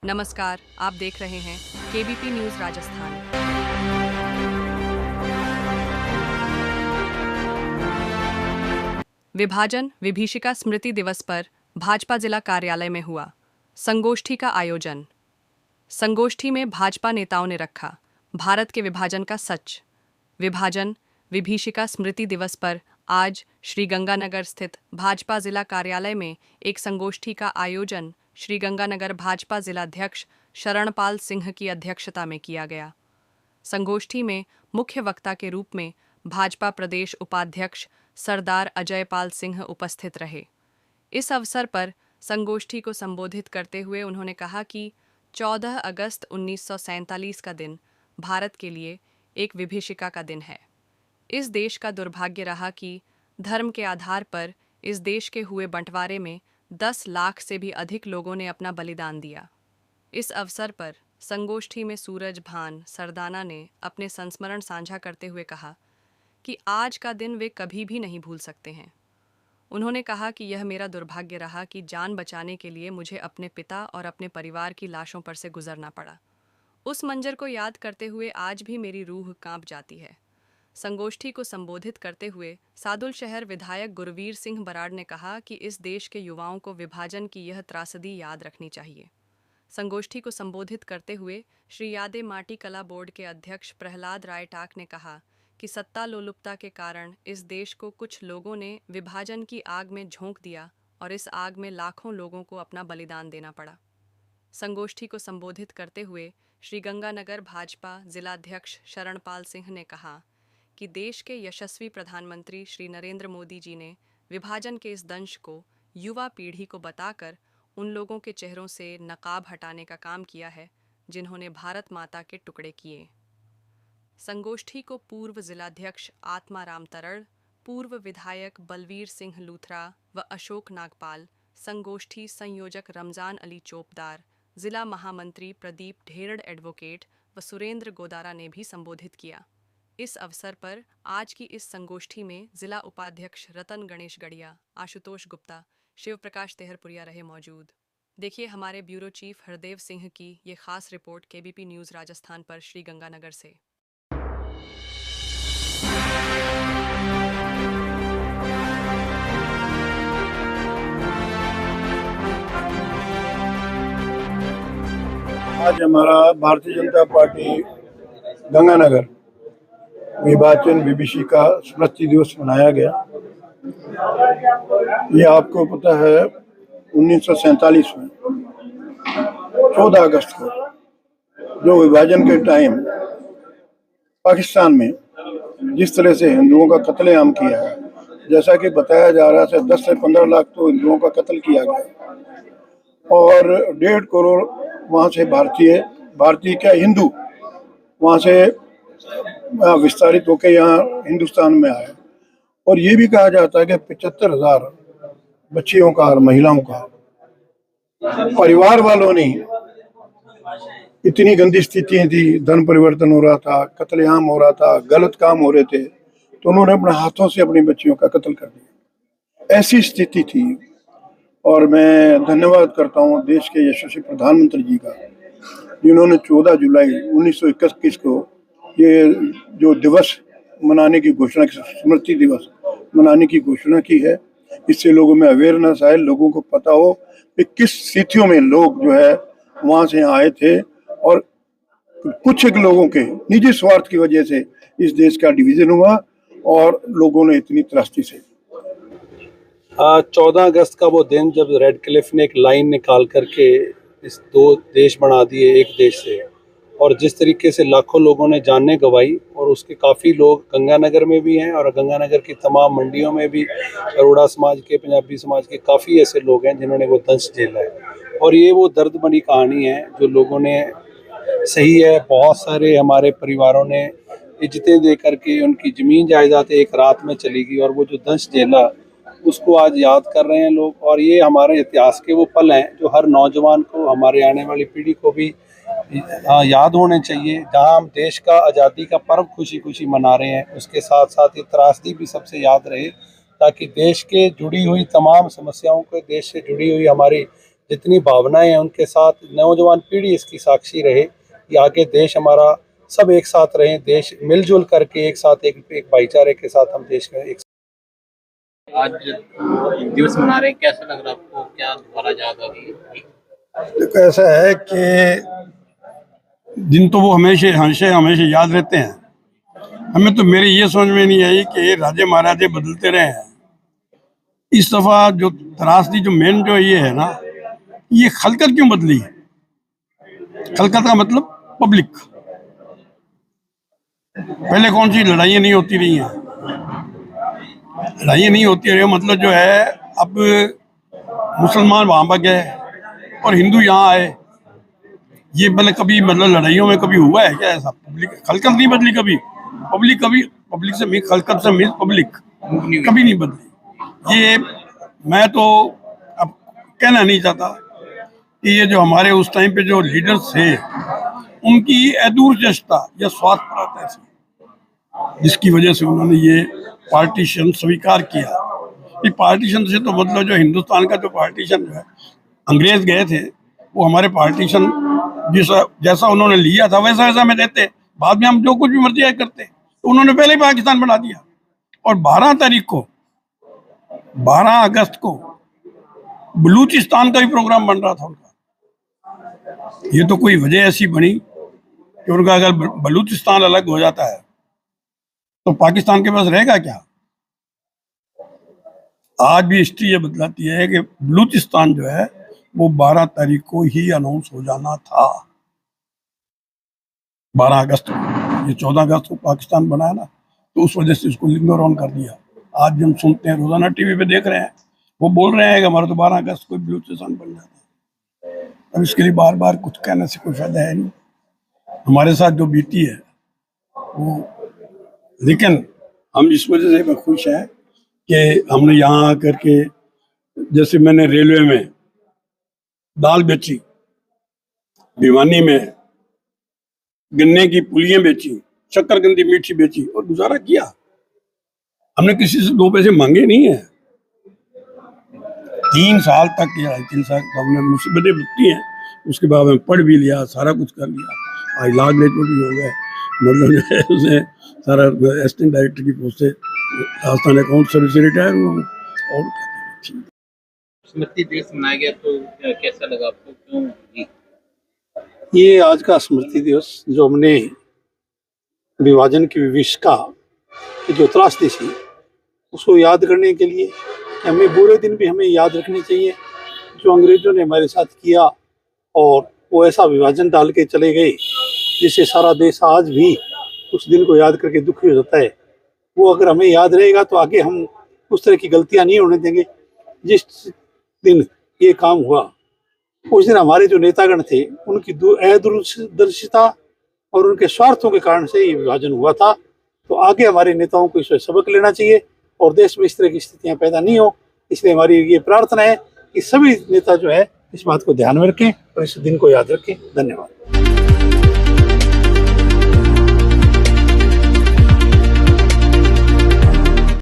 नमस्कार, आप देख रहे हैं केबीपी न्यूज राजस्थान। विभाजन विभीषिका स्मृति दिवस पर भाजपा जिला कार्यालय में हुआ संगोष्ठी का आयोजन। संगोष्ठी में भाजपा नेताओं ने रखा भारत के विभाजन का सच। विभाजन विभीषिका स्मृति दिवस पर आज श्रीगंगानगर स्थित भाजपा जिला कार्यालय में एक संगोष्ठी का आयोजन श्रीगंगानगर भाजपा जिलाध्यक्ष शरणपाल सिंह की अध्यक्षता में किया गया। संगोष्ठी में मुख्य वक्ता के रूप में भाजपा प्रदेश उपाध्यक्ष सरदार अजयपाल सिंह उपस्थित रहे। इस अवसर पर संगोष्ठी को संबोधित करते हुए उन्होंने कहा कि 14 अगस्त 1947 का दिन भारत के लिए एक विभीषिका का दिन है। इस देश का दुर्भाग्य रहा कि धर्म के आधार पर इस देश के हुए बंटवारे में 10 लाख से भी अधिक लोगों ने अपना बलिदान दिया। इस अवसर पर संगोष्ठी में सूरज भान सरदाना ने अपने संस्मरण साझा करते हुए कहा कि आज का दिन वे कभी भी नहीं भूल सकते हैं। उन्होंने कहा कि यह मेरा दुर्भाग्य रहा कि जान बचाने के लिए मुझे अपने पिता और अपने परिवार की लाशों पर से गुजरना पड़ा। उस मंजर को याद करते हुए आज भी मेरी रूह कांप जाती है। संगोष्ठी को संबोधित करते हुए सादुल शहर विधायक गुरवीर सिंह बराड़ ने कहा कि इस देश के युवाओं को विभाजन की यह त्रासदी याद रखनी चाहिए। संगोष्ठी को संबोधित करते हुए श्री यादे माटी कला बोर्ड के अध्यक्ष प्रहलाद राय टाक ने कहा कि सत्ता लोलुपता के कारण इस देश को कुछ लोगों ने विभाजन की आग में झोंक दिया और इस आग में लाखों लोगों को अपना बलिदान देना पड़ा। संगोष्ठी को संबोधित करते हुए श्रीगंगानगर भाजपा जिलाध्यक्ष शरणपाल सिंह ने कहा कि देश के यशस्वी प्रधानमंत्री श्री नरेंद्र मोदी जी ने विभाजन के इस दंश को युवा पीढ़ी को बताकर उन लोगों के चेहरों से नकाब हटाने का काम किया है जिन्होंने भारत माता के टुकड़े किए। संगोष्ठी को पूर्व जिलाध्यक्ष आत्माराम तरड़, पूर्व विधायक बलवीर सिंह लूथरा व अशोक नागपाल, संगोष्ठी संयोजक रमजान अली चोपदार, जिला महामंत्री प्रदीप ढेरड़ एडवोकेट व सुरेंद्र गोदारा ने भी संबोधित किया। इस अवसर पर आज की इस संगोष्ठी में जिला उपाध्यक्ष रतन गणेश गढ़िया, आशुतोष गुप्ता, शिव प्रकाश तेहरपुरिया रहे मौजूद। देखिए हमारे ब्यूरो चीफ हरदेव सिंह की ये खास रिपोर्ट केबीपी न्यूज राजस्थान पर श्रीगंगानगर से। आज हमारा भारतीय जनता पार्टी गंगानगर विभाजन विभीषिका स्मृति दिवस मनाया गया। ये आपको पता है 1947 में 14 अगस्त को जो विभाजन के टाइम पाकिस्तान में जिस तरह से हिंदुओं का कत्लेआम किया है, जैसा कि बताया जा रहा है 10 से 15 लाख तो हिंदुओं का कत्ल किया गया और 1.5 करोड़ वहाँ से भारतीय क्या हिंदू वहाँ से विस्तारित होकर यहाँ हिंदुस्तान में आए। और ये भी कहा जाता है कि 75,000 बच्चियों का और महिलाओं का परिवार वालों ने, इतनी गंदी स्थितियां थी, धन परिवर्तन हो रहा था, कत्लेआम हो रहा था, गलत काम हो रहे थे, तो उन्होंने अपने हाथों से अपनी बच्चियों का कत्ल कर दिया। ऐसी स्थिति थी और मैं धन्यवाद करता हूँ देश के यशस्वी प्रधानमंत्री जी का, जिन्होंने 14 जुलाई 1921 को ये जो दिवस मनाने की घोषणा, स्मृति दिवस मनाने की घोषणा की है। इससे लोगों में अवेयरनेस आए, लोगों को पता हो कि किस स्थितियों में लोग जो है वहाँ से आए थे और कुछ एक लोगों के निजी स्वार्थ की वजह से इस देश का डिवीजन हुआ और लोगों ने इतनी त्रासदी से 14 अगस्त का वो दिन जब रेड क्लिफ ने एक लाइन निकाल करके इस 2 देश बना दिए एक देश से, और जिस तरीके से लाखों लोगों ने जानें गंवाई, और उसके काफ़ी लोग गंगानगर में भी हैं और गंगानगर की तमाम मंडियों में भी अरोड़ा समाज के, पंजाबी समाज के काफ़ी ऐसे लोग हैं जिन्होंने वो दंश झेला है। और ये वो दर्द भरी कहानी है जो लोगों ने, सही है, बहुत सारे हमारे परिवारों ने इज्जतें दे करके उनकी ज़मीन जायदाद एक रात में चली गई, और वो जो दंश झेला उसको आज याद कर रहे हैं लोग। और ये हमारे इतिहास के वो पल हैं जो हर नौजवान को, हमारे आने वाली पीढ़ी को भी याद होने चाहिए। जहां हम देश का आज़ादी का पर्व खुशी खुशी मना रहे हैं, उसके साथ साथ ये त्रासदी भी सबसे याद रहे, ताकि देश के जुड़ी हुई तमाम समस्याओं को, देश से जुड़ी हुई हमारी जितनी भावनाएं हैं उनके साथ नौजवान पीढ़ी इसकी साक्षी रहे कि आगे देश हमारा सब एक साथ रहें, देश मिलजुल करके एक साथ एक भाईचारे के साथ हम देश का एक आज दिवस मना रहे हैं, कैसा लग रहा है आपको? क्या दोबारा याद आ गई? देखो ऐसा है कि दिन तो वो हमेशा हमेशा हमेशा याद रहते हैं। हमें तो मेरी ये समझ में नहीं आई कि राजे महाराजे बदलते रहे हैं, इस दफा जो त्रासदी जो मेन जो ये है ना, ये खलकत क्यों बदली? खलकत का मतलब पब्लिक। पहले कौन सी लड़ाइयाँ नहीं होती रही हैं, लड़ाइयाँ नहीं होती रही, मतलब जो है अब मुसलमान वहाँ पर गए और हिंदू यहाँ आए, ये मतलब कभी मतलब लड़ाइयों में कभी हुआ है क्या ऐसा? पब्लिक खलकत नहीं बदली कभी, पब्लिक से मिल खलकत से मिल पब्लिक कभी नहीं बदली। ये मैं तो अब कहना नहीं चाहता कि ये जो हमारे उस टाइम पे जो लीडर्स थे उनकी अदूरदर्शिता या स्वार्थपरता ऐसी जिसकी वजह से उन्होंने ये पार्टीशन स्वीकार किया। ये पार्टीशन से तो मतलब जो हिंदुस्तान का जो पार्टीशन है, अंग्रेज गए थे वो हमारे पार्टीशन जैसा उन्होंने लिया था वैसा वैसा में देते, बाद में हम जो कुछ भी मर्जी करते, तो उन्होंने पहले ही पाकिस्तान बना दिया। और 12 अगस्त को बलूचिस्तान का भी प्रोग्राम बन रहा था उनका। ये तो कोई वजह ऐसी बनी कि उनका अगर बलूचिस्तान अलग हो जाता है तो पाकिस्तान के पास रहेगा क्या? आज भी हिस्ट्री ये बतलाती है कि बलूचिस्तान जो है वो 12 तारीख को ही अनाउंस हो जाना था, 12 अगस्त को। ये 14 अगस्त को पाकिस्तान बनाया ना, तो उस वजह से इसको लिंगर ऑन कर दिया। आज हम सुनते हैं, रोजाना टीवी पे देख रहे हैं, वो बोल रहे हैं कि हमारा तो 12 अगस्त को बलूचिस्तान बन जाता है। अब इसके लिए बार बार कुछ कहने से कोई फायदा है नहीं। हमारे साथ जो बीती है वो, लेकिन हम इस वजह से मैं खुश हैं कि हमने यहाँ आकर के, जैसे मैंने रेलवे में दाल बेची, भिवानी में गन्ने की पुलियां बेची, शक्करकंदी मीठी बेची और गुजारा किया। हमने किसी से 2 पैसे मांगे नहीं है। 3 साल तक या 3 साल हमने मुसीबतें बिकती हैं, उसके बाद में पढ़ भी लिया, सारा कुछ कर लिया। आज लॉ ग्रेजुएट भी हो गए, मतलब जो है उसे सारा असिस्टेंट डायरेक्टर की पोस्ट से राजस्थान अकाउंट सर्विस से रिटायर हुआ हूँ। और स्मृति दिवस मनाया गया तो कैसा लगा आपको? क्यों जी? ये आज का स्मृति दिवस जो हमने विभाजन की विभीषिका की जो त्रासदी थी उसको याद करने के लिए, हमें बुरे दिन भी हमें याद रखने चाहिए जो अंग्रेजों ने हमारे साथ किया, और वो ऐसा विभाजन डाल के चले गए जिससे सारा देश आज भी उस दिन को याद करके दुखी हो जाता है। वो अगर हमें याद रहेगा तो आगे हम उस तरह की गलतियां नहीं होने देंगे। जिस दिन ये काम हुआ उस दिन हमारे जो नेतागण थे उनकी दूरदर्शिता और उनके स्वार्थों के कारण से ये विभाजन हुआ था। तो आगे हमारे नेताओं को इससे सबक लेना चाहिए और देश में इस तरह की स्थितियां पैदा नहीं हो। इसलिए हमारी ये प्रार्थना है कि सभी नेता जो है इस बात को ध्यान में रखें और इस दिन को याद रखें। धन्यवाद।